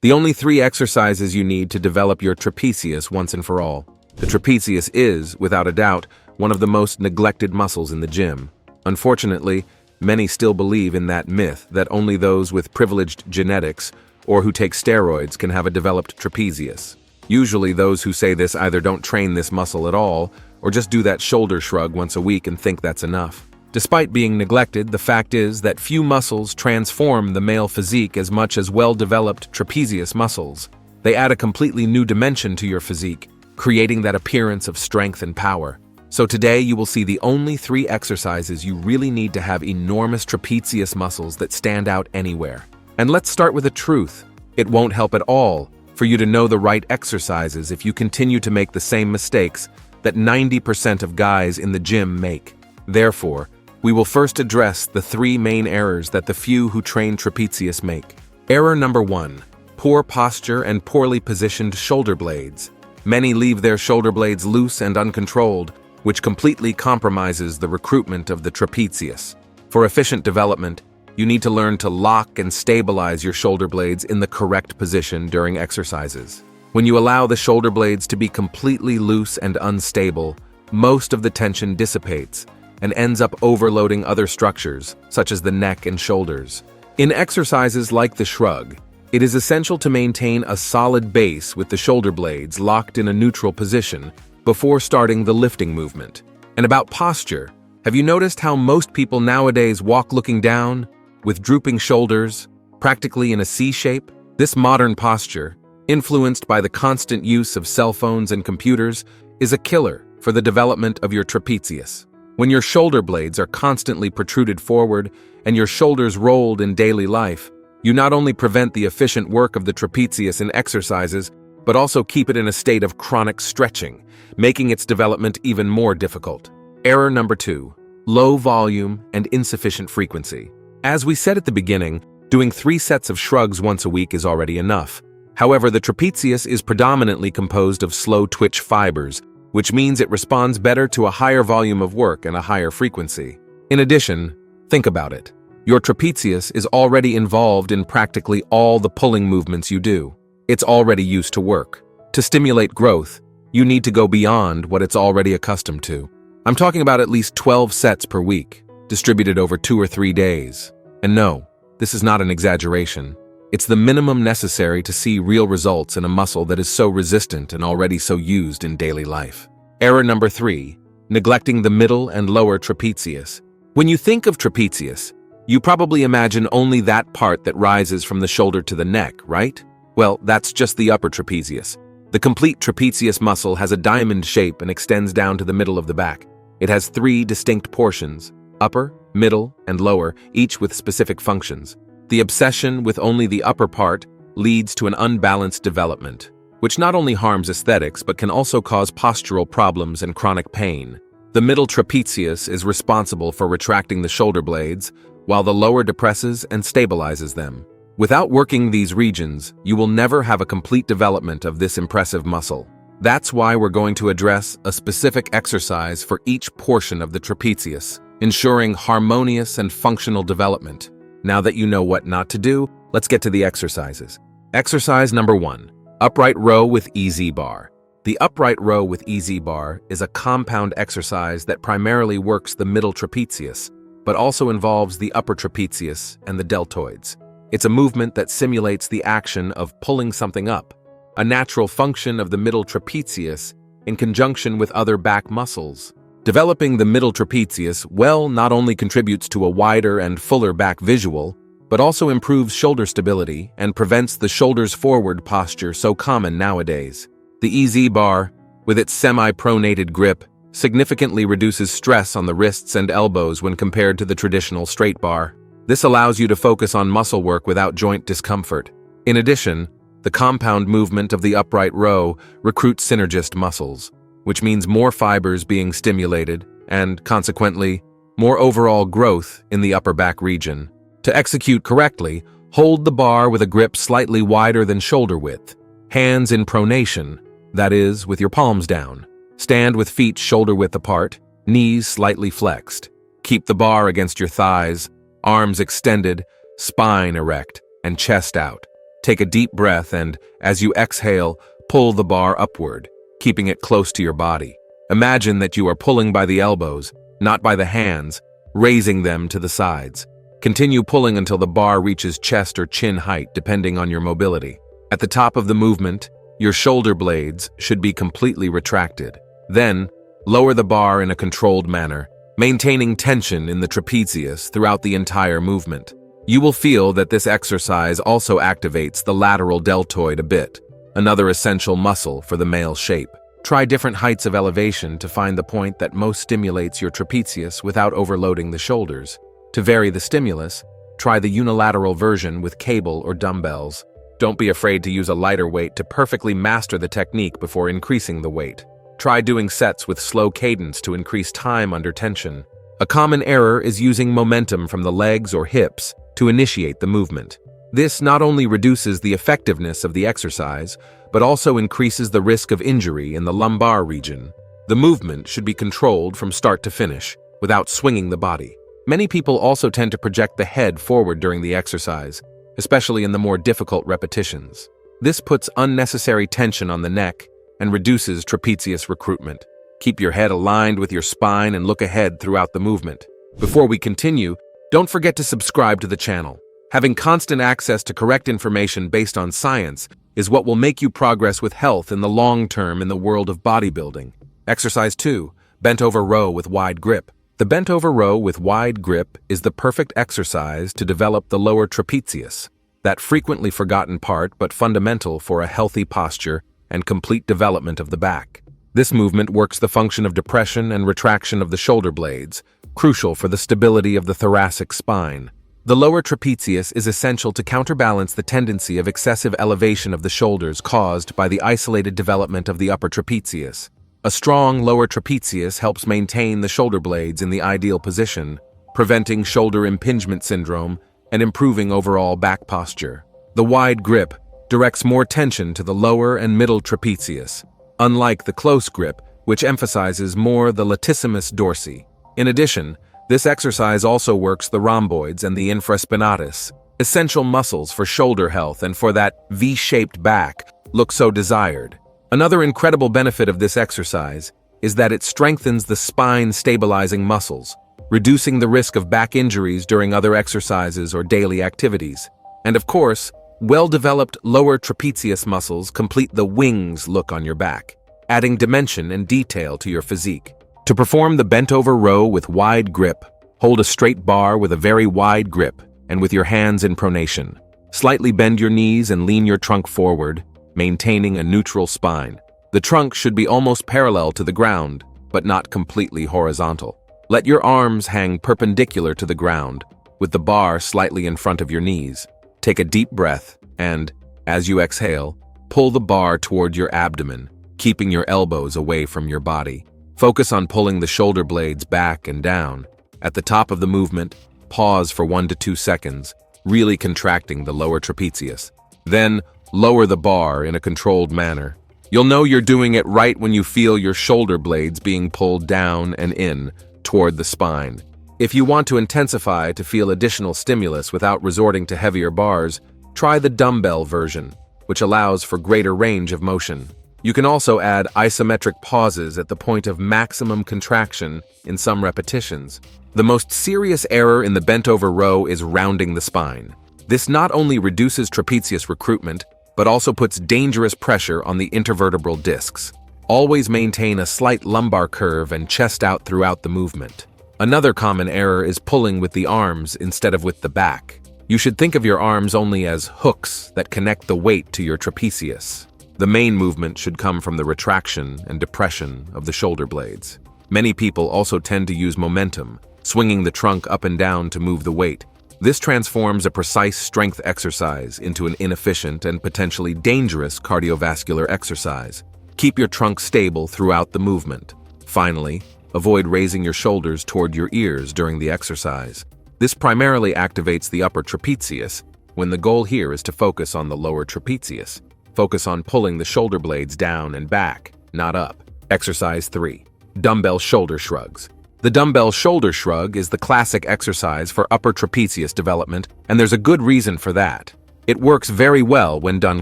The only 3 exercises you need to develop your trapezius once and for all. The trapezius is, without a doubt, one of the most neglected muscles in the gym. Unfortunately, many still believe in that myth that only those with privileged genetics or who take steroids can have a developed trapezius. Usually those who say this either don't train this muscle at all or just do that shoulder shrug once a week and think that's enough. Despite being neglected, the fact is that few muscles transform the male physique as much as well-developed trapezius muscles. They add a completely new dimension to your physique, creating that appearance of strength and power. So today you will see the only 3 exercises you really need to have enormous trapezius muscles that stand out anywhere. And let's start with the truth. It won't help at all for you to know the right exercises if you continue to make the same mistakes that 90% of guys in the gym make. Therefore, we will first address the 3 main errors that the few who train trapezius make. Error number 1: poor posture and poorly positioned shoulder blades. Many leave their shoulder blades loose and uncontrolled, which completely compromises the recruitment of the trapezius. For efficient development, you need to learn to lock and stabilize your shoulder blades in the correct position during exercises. When you allow the shoulder blades to be completely loose and unstable, most of the tension dissipates and ends up overloading other structures, such as the neck and shoulders. In exercises like the shrug, it is essential to maintain a solid base with the shoulder blades locked in a neutral position before starting the lifting movement. And about posture, have you noticed how most people nowadays walk looking down, with drooping shoulders, practically in a C shape? This modern posture, influenced by the constant use of cell phones and computers, is a killer for the development of your trapezius. When your shoulder blades are constantly protruded forward and your shoulders rolled in daily life, you not only prevent the efficient work of the trapezius in exercises, but also keep it in a state of chronic stretching, making its development even more difficult. Error number 2: low volume and insufficient frequency. As we said at the beginning, doing 3 sets of shrugs once a week is already enough. However, the trapezius is predominantly composed of slow twitch fibers, which means it responds better to a higher volume of work and a higher frequency. In addition, think about it. Your trapezius is already involved in practically all the pulling movements you do. It's already used to work. To stimulate growth, you need to go beyond what it's already accustomed to. I'm talking about at least 12 sets per week, distributed over 2 or 3 days. And no, this is not an exaggeration. It's the minimum necessary to see real results in a muscle that is so resistant and already so used in daily life. Error number 3: neglecting the middle and lower trapezius. When you think of trapezius, you probably imagine only that part that rises from the shoulder to the neck, right? Well, that's just the upper trapezius. The complete trapezius muscle has a diamond shape and extends down to the middle of the back. It has 3 distinct portions: upper, middle, and lower, each with specific functions. The obsession with only the upper part leads to an unbalanced development, which not only harms aesthetics but can also cause postural problems and chronic pain. The middle trapezius is responsible for retracting the shoulder blades, while the lower depresses and stabilizes them. Without working these regions, you will never have a complete development of this impressive muscle. That's why we're going to address a specific exercise for each portion of the trapezius, ensuring harmonious and functional development. Now that you know what not to do, let's get to the exercises. Exercise number 1: upright row with EZ bar. The upright row with EZ bar is a compound exercise that primarily works the middle trapezius, but also involves the upper trapezius and the deltoids. It's a movement that simulates the action of pulling something up, a natural function of the middle trapezius in conjunction with other back muscles. Developing the middle trapezius not only contributes to a wider and fuller back visual, but also improves shoulder stability and prevents the shoulders forward posture so common nowadays. The EZ bar, with its semi-pronated grip, significantly reduces stress on the wrists and elbows when compared to the traditional straight bar. This allows you to focus on muscle work without joint discomfort. In addition, the compound movement of the upright row recruits synergist muscles, which means more fibers being stimulated and, consequently, more overall growth in the upper back region. To execute correctly, hold the bar with a grip slightly wider than shoulder width. Hands in pronation, that is, with your palms down. Stand with feet shoulder width apart, knees slightly flexed. Keep the bar against your thighs, arms extended, spine erect, and chest out. Take a deep breath and, as you exhale, pull the bar upward, keeping it close to your body. Imagine that you are pulling by the elbows, not by the hands, raising them to the sides. Continue pulling until the bar reaches chest or chin height, depending on your mobility. At the top of the movement, your shoulder blades should be completely retracted. Then, lower the bar in a controlled manner, maintaining tension in the trapezius throughout the entire movement. You will feel that this exercise also activates the lateral deltoid a bit, another essential muscle for the male shape. Try different heights of elevation to find the point that most stimulates your trapezius without overloading the shoulders. To vary the stimulus, try the unilateral version with cable or dumbbells. Don't be afraid to use a lighter weight to perfectly master the technique before increasing the weight. Try doing sets with slow cadence to increase time under tension. A common error is using momentum from the legs or hips to initiate the movement. This not only reduces the effectiveness of the exercise, but also increases the risk of injury in the lumbar region. The movement should be controlled from start to finish, without swinging the body. Many people also tend to project the head forward during the exercise, especially in the more difficult repetitions. This puts unnecessary tension on the neck and reduces trapezius recruitment. Keep your head aligned with your spine and look ahead throughout the movement. Before we continue, don't forget to subscribe to the channel. Having constant access to correct information based on science is what will make you progress with health in the long term in the world of bodybuilding. Exercise 2, bent over row with wide grip. The bent over row with wide grip is the perfect exercise to develop the lower trapezius, that frequently forgotten part but fundamental for a healthy posture and complete development of the back. This movement works the function of depression and retraction of the shoulder blades, crucial for the stability of the thoracic spine. The lower trapezius is essential to counterbalance the tendency of excessive elevation of the shoulders caused by the isolated development of the upper trapezius. A strong lower trapezius helps maintain the shoulder blades in the ideal position, preventing shoulder impingement syndrome and improving overall back posture. The wide grip directs more tension to the lower and middle trapezius, unlike the close grip, which emphasizes more the latissimus dorsi. In addition, this exercise also works the rhomboids and the infraspinatus, essential muscles for shoulder health and for that V-shaped back look so desired. Another incredible benefit of this exercise is that it strengthens the spine-stabilizing muscles, reducing the risk of back injuries during other exercises or daily activities. And of course, well-developed lower trapezius muscles complete the wings look on your back, adding dimension and detail to your physique. To perform the bent-over row with wide grip, hold a straight bar with a very wide grip and with your hands in pronation. Slightly bend your knees and lean your trunk forward, maintaining a neutral spine. The trunk should be almost parallel to the ground, but not completely horizontal. Let your arms hang perpendicular to the ground, with the bar slightly in front of your knees. Take a deep breath and, as you exhale, pull the bar toward your abdomen, keeping your elbows away from your body. Focus on pulling the shoulder blades back and down. At the top of the movement, pause for 1 to 2 seconds, really contracting the lower trapezius. Then, lower the bar in a controlled manner. You'll know you're doing it right when you feel your shoulder blades being pulled down and in toward the spine. If you want to intensify to feel additional stimulus without resorting to heavier bars, try the dumbbell version, which allows for greater range of motion. You can also add isometric pauses at the point of maximum contraction in some repetitions. The most serious error in the bent-over row is rounding the spine. This not only reduces trapezius recruitment, but also puts dangerous pressure on the intervertebral discs. Always maintain a slight lumbar curve and chest out throughout the movement. Another common error is pulling with the arms instead of with the back. You should think of your arms only as hooks that connect the weight to your trapezius. The main movement should come from the retraction and depression of the shoulder blades. Many people also tend to use momentum, swinging the trunk up and down to move the weight. This transforms a precise strength exercise into an inefficient and potentially dangerous cardiovascular exercise. Keep your trunk stable throughout the movement. Finally, avoid raising your shoulders toward your ears during the exercise. This primarily activates the upper trapezius, when the goal here is to focus on the lower trapezius. Focus on pulling the shoulder blades down and back, not up. Exercise 3. Dumbbell shoulder shrugs. The dumbbell shoulder shrug is the classic exercise for upper trapezius development, and there's a good reason for that. It works very well when done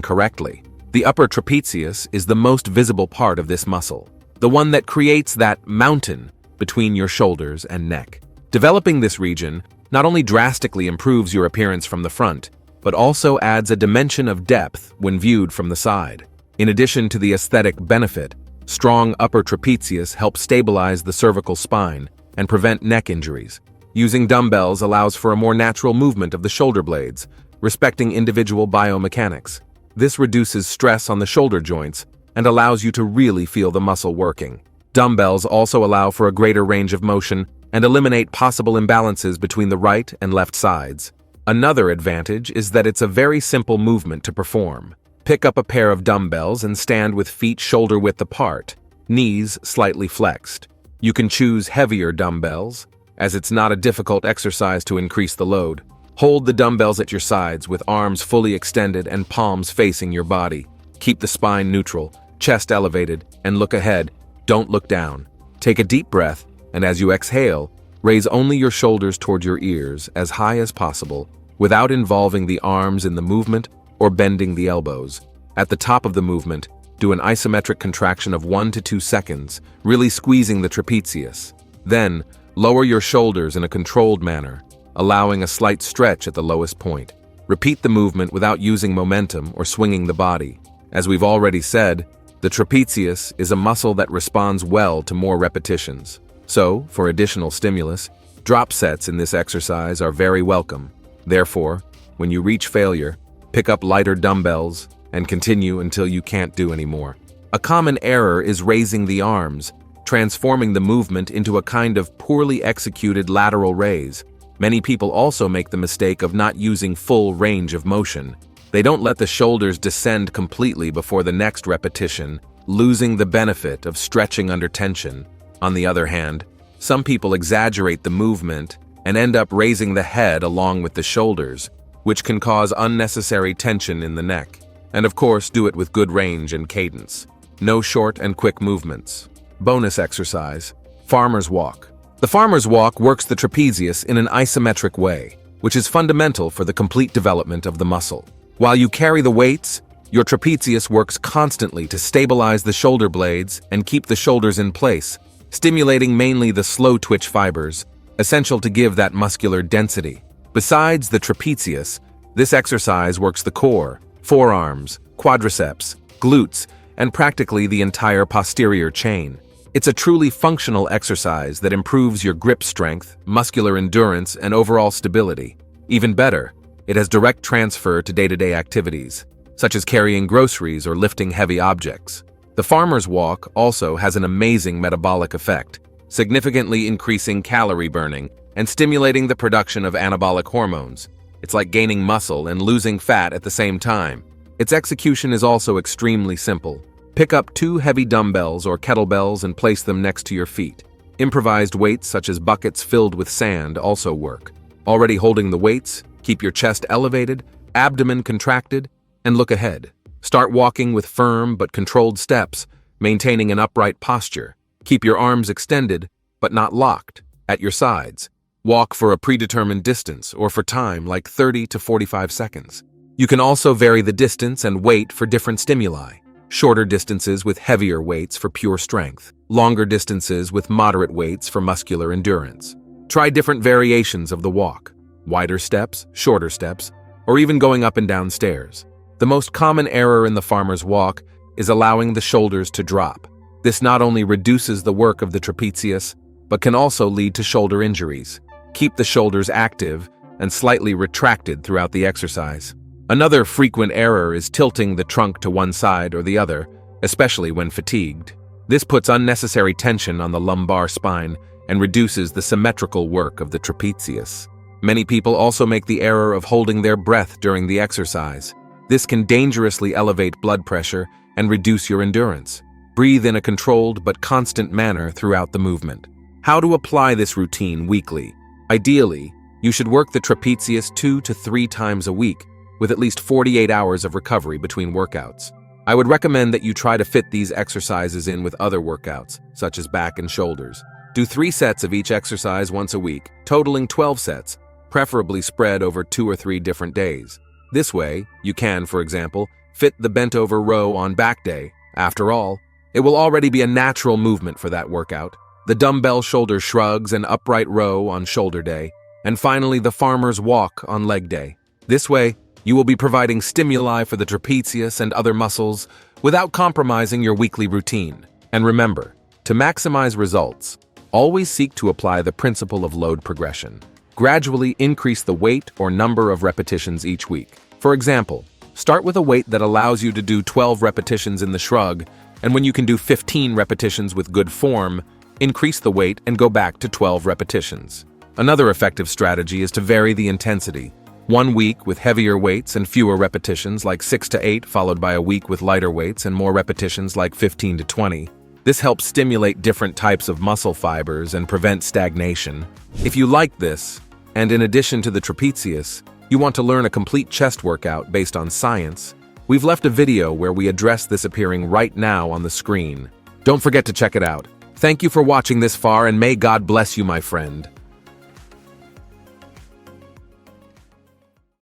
correctly. The upper trapezius is the most visible part of this muscle, the one that creates that mountain between your shoulders and neck. Developing this region not only drastically improves your appearance from the front, but also adds a dimension of depth when viewed from the side. In addition to the aesthetic benefit, strong upper trapezius helps stabilize the cervical spine and prevent neck injuries. Using dumbbells allows for a more natural movement of the shoulder blades, respecting individual biomechanics. This reduces stress on the shoulder joints and allows you to really feel the muscle working. Dumbbells also allow for a greater range of motion and eliminate possible imbalances between the right and left sides. Another advantage is that it's a very simple movement to perform. Pick up a pair of dumbbells and stand with feet shoulder-width apart, knees slightly flexed. You can choose heavier dumbbells, as it's not a difficult exercise to increase the load. Hold the dumbbells at your sides with arms fully extended and palms facing your body. Keep the spine neutral, chest elevated, and look ahead. Don't look down. Take a deep breath, and as you exhale, raise only your shoulders toward your ears as high as possible, without involving the arms in the movement or bending the elbows. At the top of the movement, do an isometric contraction of 1 to 2 seconds, really squeezing the trapezius. Then, lower your shoulders in a controlled manner, allowing a slight stretch at the lowest point. Repeat the movement without using momentum or swinging the body. As we've already said, the trapezius is a muscle that responds well to more repetitions. So, for additional stimulus, drop sets in this exercise are very welcome. Therefore, when you reach failure, pick up lighter dumbbells and continue until you can't do anymore. A common error is raising the arms, transforming the movement into a kind of poorly executed lateral raise. Many people also make the mistake of not using full range of motion. They don't let the shoulders descend completely before the next repetition, losing the benefit of stretching under tension. On the other hand, some people exaggerate the movement and end up raising the head along with the shoulders, which can cause unnecessary tension in the neck. And of course, do it with good range and cadence. No short and quick movements. Bonus exercise: farmer's walk. The farmer's walk works the trapezius in an isometric way, which is fundamental for the complete development of the muscle. While you carry the weights, your trapezius works constantly to stabilize the shoulder blades and keep the shoulders in place, stimulating mainly the slow twitch fibers, essential to give that muscular density. Besides the trapezius, this exercise works the core, forearms, quadriceps, glutes, and practically the entire posterior chain. It's a truly functional exercise that improves your grip strength, muscular endurance, and overall stability. Even better, it has direct transfer to day-to-day activities, such as carrying groceries or lifting heavy objects. The farmer's walk also has an amazing metabolic effect, significantly increasing calorie burning and stimulating the production of anabolic hormones. It's like gaining muscle and losing fat at the same time. Its execution is also extremely simple. Pick up 2 heavy dumbbells or kettlebells and place them next to your feet. Improvised weights such as buckets filled with sand also work. Already holding the weights, keep your chest elevated, abdomen contracted, and look ahead. Start walking with firm but controlled steps, maintaining an upright posture. Keep your arms extended, but not locked, at your sides. Walk for a predetermined distance or for time like 30 to 45 seconds. You can also vary the distance and weight for different stimuli. Shorter distances with heavier weights for pure strength. Longer distances with moderate weights for muscular endurance. Try different variations of the walk. Wider steps, shorter steps, or even going up and down stairs. The most common error in the farmer's walk is allowing the shoulders to drop. This not only reduces the work of the trapezius, but can also lead to shoulder injuries. Keep the shoulders active and slightly retracted throughout the exercise. Another frequent error is tilting the trunk to one side or the other, especially when fatigued. This puts unnecessary tension on the lumbar spine and reduces the symmetrical work of the trapezius. Many people also make the error of holding their breath during the exercise. This can dangerously elevate blood pressure and reduce your endurance. Breathe in a controlled but constant manner throughout the movement. How to apply this routine weekly? Ideally, you should work the trapezius 2 to 3 times a week, with at least 48 hours of recovery between workouts. I would recommend that you try to fit these exercises in with other workouts, such as back and shoulders. Do 3 sets of each exercise once a week, totaling 12 sets, preferably spread over 2 or 3 different days. This way, you can, for example, fit the bent-over row on back day. After all, it will already be a natural movement for that workout. The dumbbell shoulder shrugs and upright row on shoulder day, and finally the farmer's walk on leg day. This way, you will be providing stimuli for the trapezius and other muscles without compromising your weekly routine. And remember, to maximize results, always seek to apply the principle of load progression. Gradually increase the weight or number of repetitions each week. For example, start with a weight that allows you to do 12 repetitions in the shrug, and when you can do 15 repetitions with good form, increase the weight and go back to 12 repetitions. Another effective strategy is to vary the intensity. One week with heavier weights and fewer repetitions like 6 to 8, followed by a week with lighter weights and more repetitions like 15 to 20. This helps stimulate different types of muscle fibers and prevent stagnation. If you like this, and in addition to the trapezius, you want to learn a complete chest workout based on science, we've left a video where we address this appearing right now on the screen. Don't forget to check it out. Thank you for watching this far, and may God bless you, my friend.